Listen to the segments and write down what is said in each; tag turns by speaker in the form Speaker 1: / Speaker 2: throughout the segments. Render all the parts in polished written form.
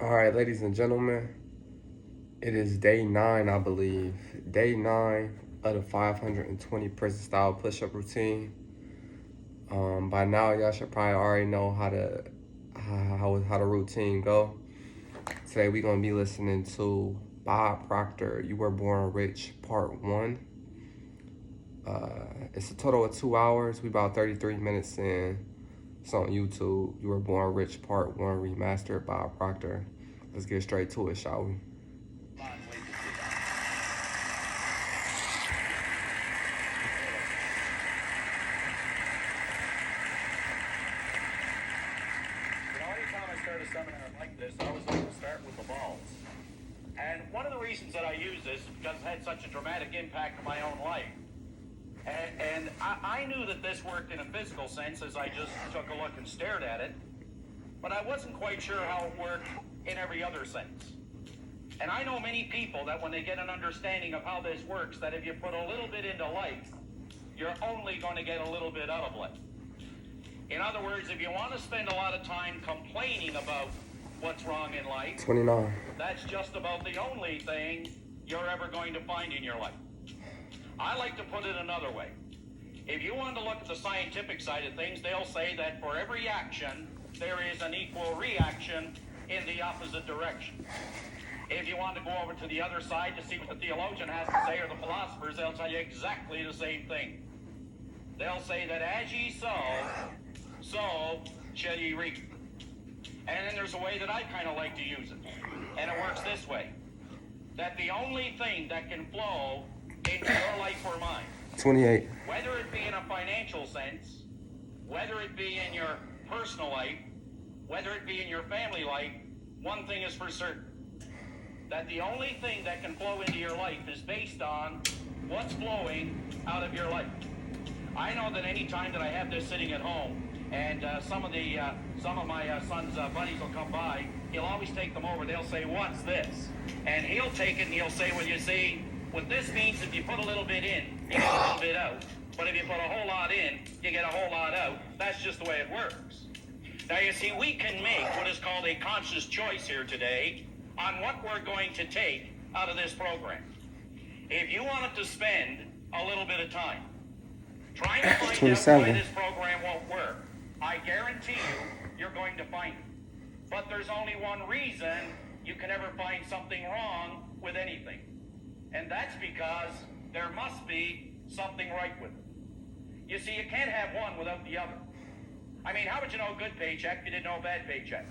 Speaker 1: All right, ladies and gentlemen, it is day 9, I believe. Day 9 of the 520 prison style push-up routine. By now, y'all should probably already know how the routine go. Today, we're gonna be listening to Bob Proctor, "You Were Born Rich" Part 1. It's a total of 2 hours. We about 33 minutes in. It's on YouTube. "You Were Born Rich" Part 1 remastered by Bob Proctor. Let's get straight to it, shall we?
Speaker 2: A seminar like this, I always like to start with the balls. And one of the reasons that I use this is because it had such a dramatic impact on my own life. And I knew that this worked in a physical sense as I just took a look and stared at it, but I wasn't quite sure how it worked in every other sense. And I know many people that when they get an understanding of how this works, that if you put a little bit into life, you're only going to get a little bit out of life. In other words, if you want to spend a lot of time complaining about what's wrong in life,
Speaker 1: 29.
Speaker 2: that's just about the only thing you're ever going to find in your life. I like to put it another way. If you want to look at the scientific side of things, they'll say that for every action, there is an equal reaction in the opposite direction. If you want to go over to the other side to see what the theologian has to say, or the philosophers, they'll tell you exactly the same thing. They'll say that as ye sow, so shall ye reap. And then there's a way that I kind of like to use it. And it works this way. That the only thing that can flow into your life or mine,
Speaker 1: 28.
Speaker 2: whether it be in a financial sense, whether it be in your personal life, whether it be in your family life, one thing is for certain. That the only thing that can flow into your life is based on what's flowing out of your life. I know that any time that I have this sitting at home, and some of my son's buddies will come by, he'll always take them over. They'll say, "What's this?" And he'll take it and he'll say, "Well, you see, what this means, if you put a little bit in, you get a little bit out. But if you put a whole lot in, you get a whole lot out. That's just the way it works." Now, you see, we can make what is called a conscious choice here today on what we're going to take out of this program. If you wanted to spend a little bit of time trying to find out
Speaker 1: 27.
Speaker 2: why this program won't work, I guarantee you're going to find it. But there's only one reason you can ever find something wrong with anything. And that's because there must be something right with it. You see, you can't have one without the other. I mean, how would you know a good paycheck if you didn't know a bad paycheck?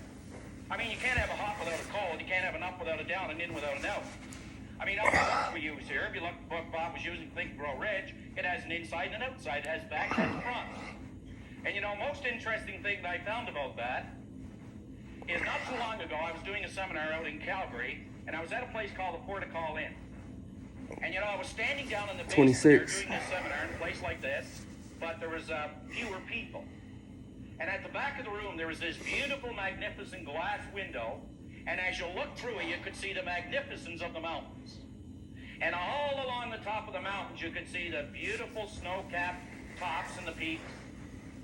Speaker 2: I mean, you can't have a hot without a cold. You can't have an up without a down, and in without an out. I mean, all the books we use here, if you look at the book Bob was using, Think and Grow Rich, it has an inside and an outside. It has back, it has front. And you know, most interesting thing that I found about that is not too long ago, I was doing a seminar out in Calgary, and I was at a place called the Port of Call Inn. And you know, I was standing down in the basement there
Speaker 1: 26.
Speaker 2: doing this seminar in a place like this, but there was fewer people. And at the back of the room, there was this beautiful, magnificent glass window, and as you looked through it, you could see the magnificence of the mountains. And all along the top of the mountains, you could see the beautiful snow-capped tops and the peaks.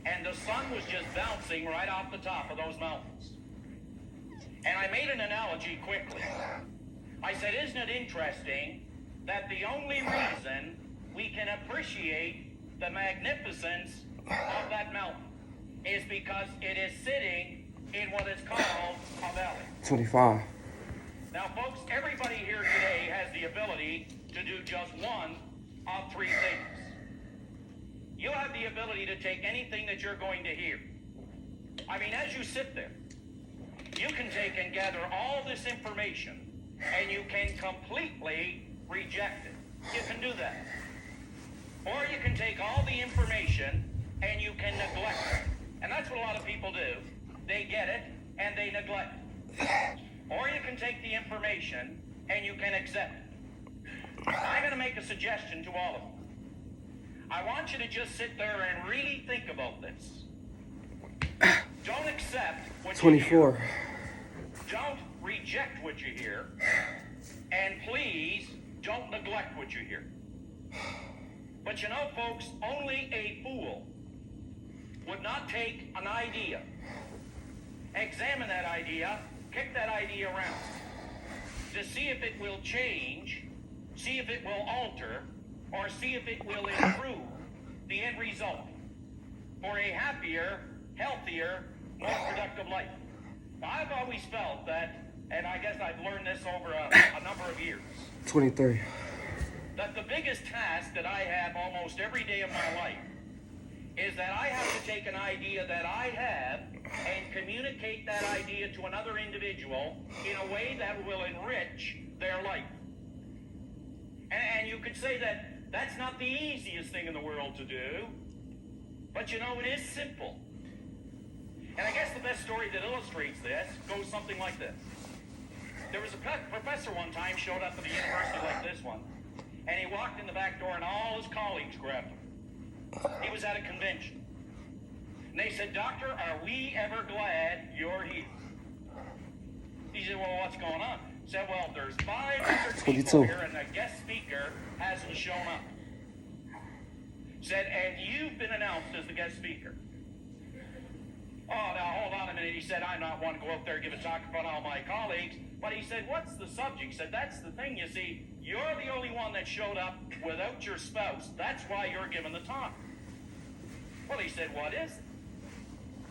Speaker 2: And the sun was just bouncing right off the top of those mountains. And I made an analogy quickly. I said, isn't it interesting that the only reason we can appreciate the magnificence of that mountain is because it is sitting in what is called a valley.
Speaker 1: 25.
Speaker 2: Now, folks, everybody here today has the ability to do just one of three things. You have the ability to take anything that you're going to hear. I mean, as you sit there, you can take and gather all this information, and you can completely reject it. You can do that. Or you can take all the information, and you can neglect it. And that's what a lot of people do. They get it, and they neglect it. Or you can take the information, and you can accept it. I'm going to make a suggestion to all of you. I want you to just sit there and really think about this. Don't accept what
Speaker 1: 24.
Speaker 2: you hear. Don't reject what you hear. And please, don't neglect what you hear. But you know, folks, only a fool would not take an idea, examine that idea, kick that idea around to see if it will change, see if it will alter, or see if it will improve the end result for a happier, healthier, more productive life. I've always felt that, and I guess I've learned this over a number of years,
Speaker 1: 23.
Speaker 2: that the biggest task that I have almost every day of my life is that I have to take an idea that I have and communicate that idea to another individual in a way that will enrich their life. And you could say that that's not the easiest thing in the world to do, but you know, it is simple. And I guess the best story that illustrates this goes something like this. There was a professor one time showed up at a university like this one, and he walked in the back door and all his colleagues grabbed him. He was at a convention. And they said, "Doctor, are we ever glad you're here?" He said, "Well, what's going on?" He said, "Well, there's 500 people here and the guest speaker hasn't shown up." Said, "And you've been announced as the guest speaker." "Oh, now hold on a minute." He said, "I'm not one to go out there and give a talk in front of all my colleagues." But he said, "What's the subject?" He said, "That's the thing, you see. You're the only one that showed up without your spouse. That's why you're giving the talk." Well, he said, "What is it?"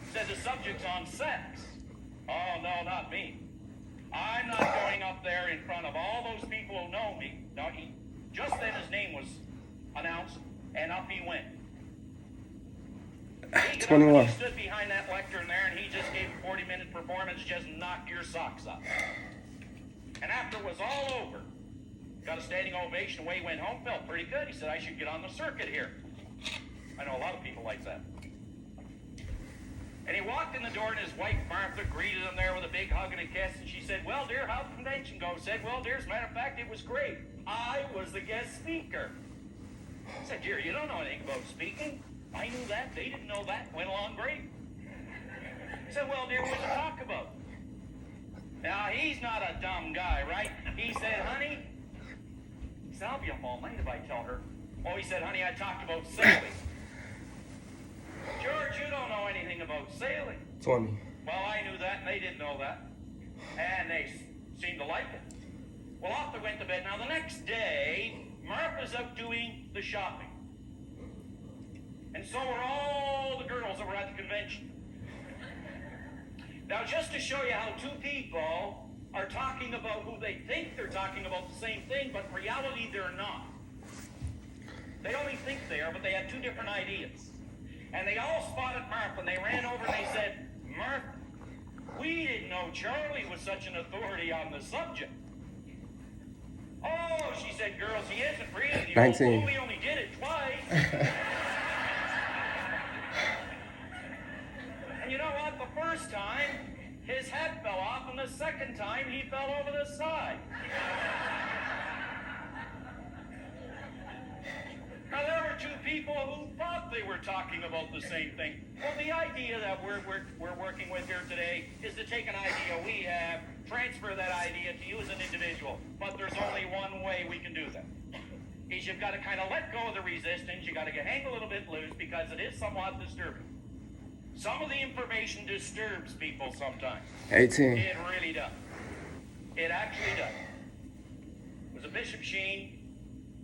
Speaker 2: He said, "The subject's on sex." "Oh, no, not me. I'm not going up there in front of all those people who know me." No, just then his name was announced, and up he went. He
Speaker 1: 21.
Speaker 2: He stood behind that lectern there, and he just gave a 40-minute performance, just knocked your socks off. And after it was all over, got a standing ovation, away he went home, felt pretty good. He said, "I should get on the circuit here." I know a lot of people like that. And he walked in the door, and his wife, Martha, greeted him there with a big hug and a kiss, and she said, "Well, dear, how'd the convention go?" He said, "Well, dear, as a matter of fact, it was great. I was the guest speaker." I said, "Dear, you don't know anything about speaking." "I knew that. They didn't know that. Went along great." He said, "Well, dear, what did you talk about?" Now, he's not a dumb guy, right? He said, "Honey," he said, "I'll be up all night if I tell her." Oh, he said, "Honey, I talked about sailing." "George, you don't know anything about sailing."
Speaker 1: 20.
Speaker 2: Well, I knew that, and they didn't know that. And they seemed to like it. Well, off they went to bed. Now, the next day, Martha's out doing the shopping. And so were all the girls that were at the convention. Now, just to show you how two people are talking about who they think they're talking about the same thing, but in reality, they're not. They only think they are, but they have two different ideas. And they all spotted Martha, and they ran over and they said, "Martha, we didn't know Charlie was such an authority on the subject." "Oh," she said, "girls, he isn't really.
Speaker 1: 19.
Speaker 2: We only did it twice." And you know what? The first time, his hat fell off, and the second time, he fell over the side. Now, there were two people who thought they were talking about the same thing. Well, the idea that we're working with here today is to take an idea we have, transfer that idea to you as an individual. But there's only one way we can do that. Is you've got to kind of let go of the resistance. You've got to hang a little bit loose because it is somewhat disturbing. Some of the information disturbs people sometimes.
Speaker 1: 18.
Speaker 2: It really does. It actually does. It was a Bishop Sheen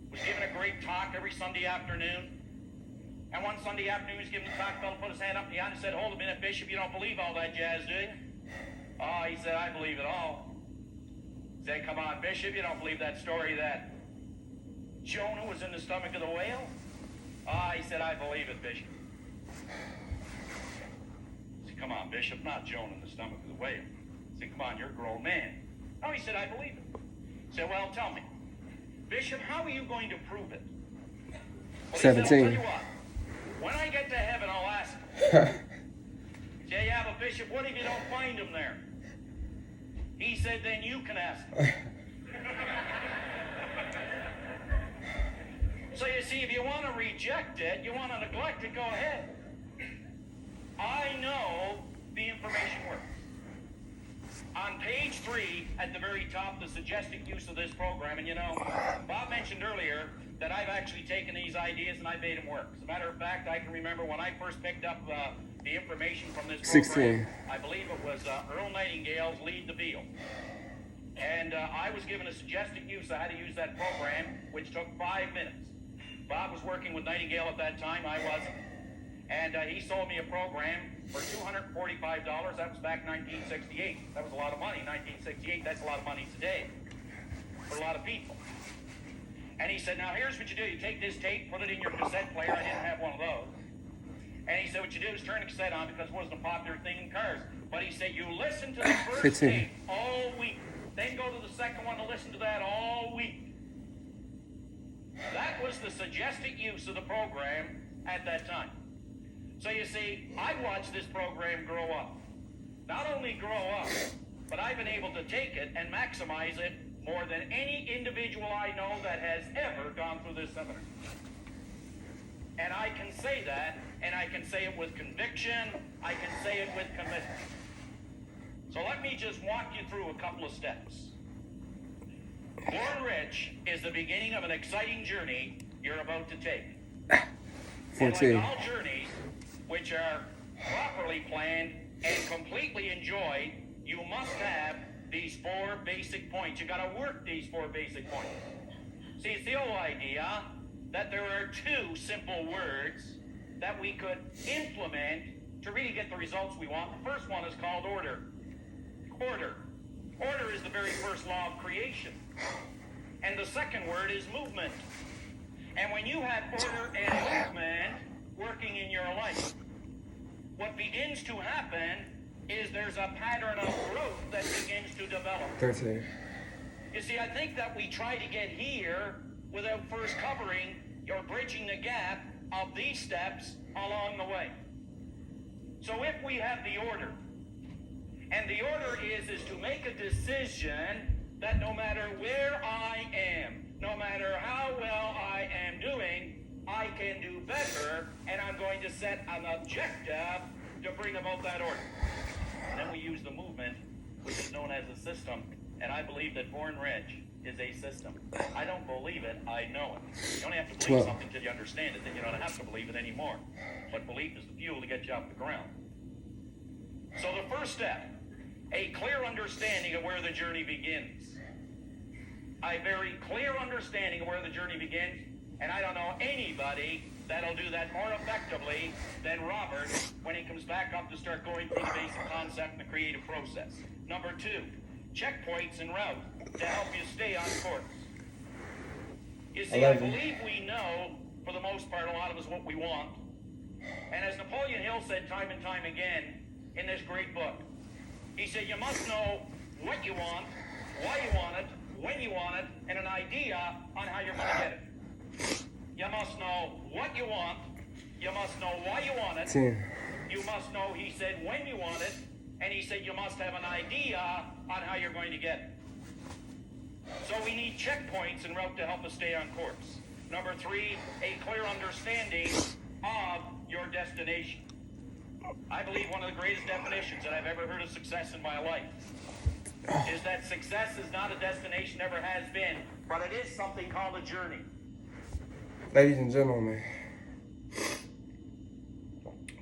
Speaker 2: was giving a great talk every Sunday afternoon. And one Sunday afternoon he was giving the talk, fellow put his hand up behind and said, "Hold a minute, Bishop, you don't believe all that jazz, do you?" "Oh," he said, "I believe it all." He said, "Come on, Bishop, you don't believe that story that Jonah was in the stomach of the whale?" "Ah," he said, "I believe it, Bishop." He said, "Come on, Bishop, not Jonah in the stomach of the whale." He said, "Come on, you're a grown man." "Oh," he said, "I believe it." He said, "Well, tell me, Bishop, how are you going to prove it?" Well,
Speaker 1: 17.
Speaker 2: He said, "I'll tell you what. When I get to heaven, I'll ask him." He said, "Yeah, but Bishop, what if you don't find him there?" He said, "Then you can ask him." So you see, if you want to reject it, you want to neglect it, go ahead. I know the information works. On page 3, at the very top, the suggested use of this program, and you know, Bob mentioned earlier that I've actually taken these ideas and I made them work. As a matter of fact, I can remember when I first picked up the information from this
Speaker 1: 16.
Speaker 2: program. I believe it was Earl Nightingale's Lead the Field. And I was given a suggested use of how to use that program, which took 5 minutes. Bob was working with Nightingale at that time. I wasn't. And he sold me a program for $245. That was back 1968. That was a lot of money. 1968, that's a lot of money today for a lot of people. And he said, now here's what you do. You take this tape, put it in your cassette player. I didn't have one of those. And he said, what you do is turn the cassette on because it wasn't a popular thing in cars. But he said, you listen to the first
Speaker 1: 15.
Speaker 2: tape all week. Then go to the second one to listen to that all week. That was the suggested use of the program at that time. So you see, I watched this program grow up. Not only grow up, but I've been able to take it and maximize it more than any individual I know that has ever gone through this seminar. And I can say that, and I can say it with conviction, I can say it with commitment. So let me just walk you through a couple of steps. Born Rich is the beginning of an exciting journey you're about to take.
Speaker 1: 14.
Speaker 2: And like all journeys, which are properly planned and completely enjoyed, you must have these 4 basic points. You got to work these 4 basic points. See, it's the old idea that there are 2 simple words that we could implement to really get the results we want. The first one is called order. Order. Order is the very first law of creation. And the second word is movement. And when you have order and movement working in your life, what begins to happen is there's a pattern of growth that begins to develop.
Speaker 1: 13.
Speaker 2: You see, I think that we try to get here without first covering or bridging the gap of these steps along the way. So if we have the order, and the order is to make a decision that no matter where I am, no matter how well I am doing, I can do better, and I'm going to set an objective to bring about that order. And then we use the movement, which is known as a system, and I believe that Born Rich is a system. I don't believe it, I know it. You only have to believe
Speaker 1: 12.
Speaker 2: something till you understand it, then you don't have to believe it anymore. But belief is the fuel to get you off the ground. So the first step, a clear understanding of where the journey begins. A very clear understanding of where the journey begins, and I don't know anybody that'll do that more effectively than Robert when he comes back up to start going through the basic concept and the creative process. Number 2, checkpoints en route to help you stay on course. You see,
Speaker 1: 11.
Speaker 2: I believe we know, for the most part, a lot of us what we want. And as Napoleon Hill said time and time again in this great book, he said, you must know what you want, why you want it, when you want it, and an idea on how you're going to get it. You must know what you want, you must know why you want it,
Speaker 1: 10.
Speaker 2: you must know, he said, when you want it, and he said you must have an idea on how you're going to get it. So we need checkpoints en route to help us stay on course. Number 3, a clear understanding of your destination. I believe one of the greatest definitions that I've ever heard of success in my life is that success is not a destination, never has been, but it is something called a journey.
Speaker 1: Ladies and gentlemen,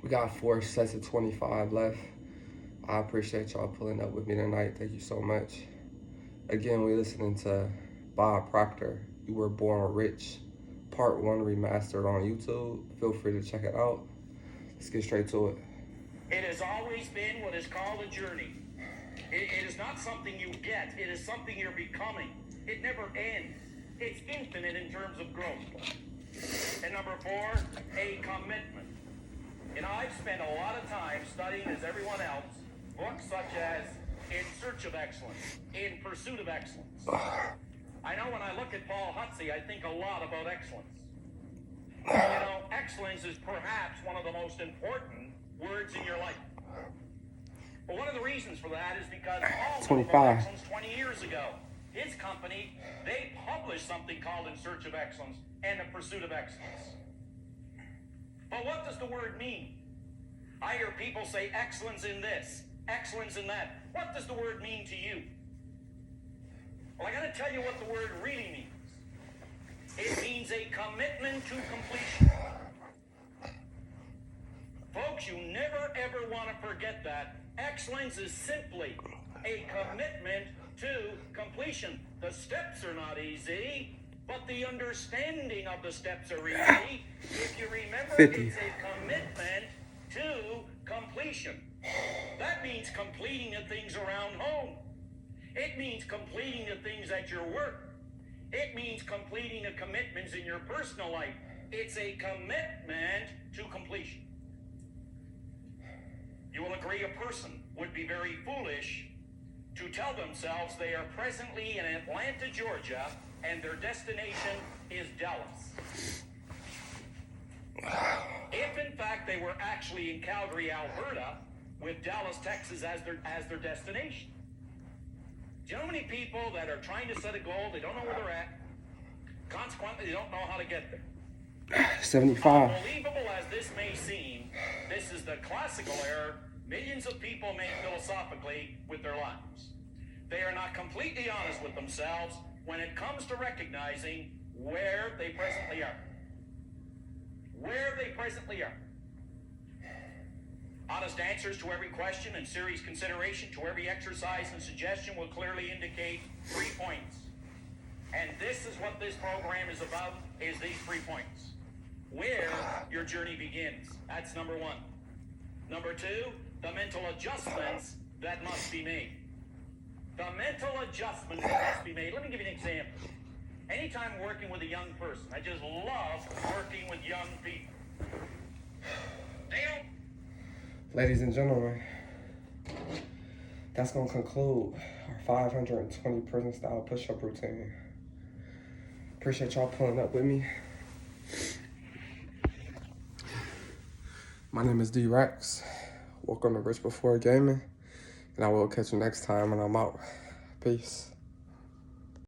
Speaker 1: we got 4 sets of 25 left. I appreciate y'all pulling up with me tonight. Thank you so much. Again, we're listening to Bob Proctor, You Were Born Rich, Part 1 remastered on YouTube. Feel free to check it out. Let's get straight to it.
Speaker 2: It has always been what is called a journey. It is not something you get. It is something you're becoming. It never ends. It's infinite in terms of growth. And number 4, a commitment. You know, I've spent a lot of time studying, as everyone else, books such as In Search of Excellence, In Pursuit of Excellence. I know when I look at Paul Hutsey, I think a lot about excellence. You know, excellence is perhaps one of the most important words in your life. But one of the reasons for that is because Paul knew about excellence 20 years ago. His company, they published something called In Search of Excellence and The Pursuit of Excellence. But what does the word mean? I hear people say excellence in this, excellence in that. What does the word mean to you? Well, I got to tell you what the word really means. It means a commitment to completion. Folks, you never ever want to forget that. Excellence is simply a commitment to completion. The steps are not easy, but the understanding of the steps are easy. If you remember,
Speaker 1: 50.
Speaker 2: it's a commitment to completion. That means completing the things around home. It means completing the things at your work. It means completing the commitments in your personal life. It's a commitment to completion. You will agree a person would be very foolish to tell themselves they are presently in Atlanta, Georgia, and their destination is Dallas. If in fact they were actually in Calgary, Alberta, with Dallas, Texas as their destination. Do you know how many people that are trying to set a goal, they don't know where they're at, consequently they don't know how to get there?
Speaker 1: 75.
Speaker 2: Unbelievable as this may seem, this is the classical error millions of people make philosophically with their lives. They are not completely honest with themselves when it comes to recognizing where they presently are. Where they presently are. Honest answers to every question and serious consideration to every exercise and suggestion will clearly indicate 3 points. And this is what this program is about, is these 3 points. Where your journey begins. That's number 1. Number 2, the mental adjustments that must be made. The mental adjustments that must be made. Let me give you an example. Anytime working with a young person, I just love working with young people. They don't.
Speaker 1: Ladies and gentlemen, that's going to conclude our 520 prison style push-up routine. Appreciate y'all pulling up with me. My name is D-Rex. Welcome to Rich Before Gaming. And I will catch you next time when I'm out. Peace.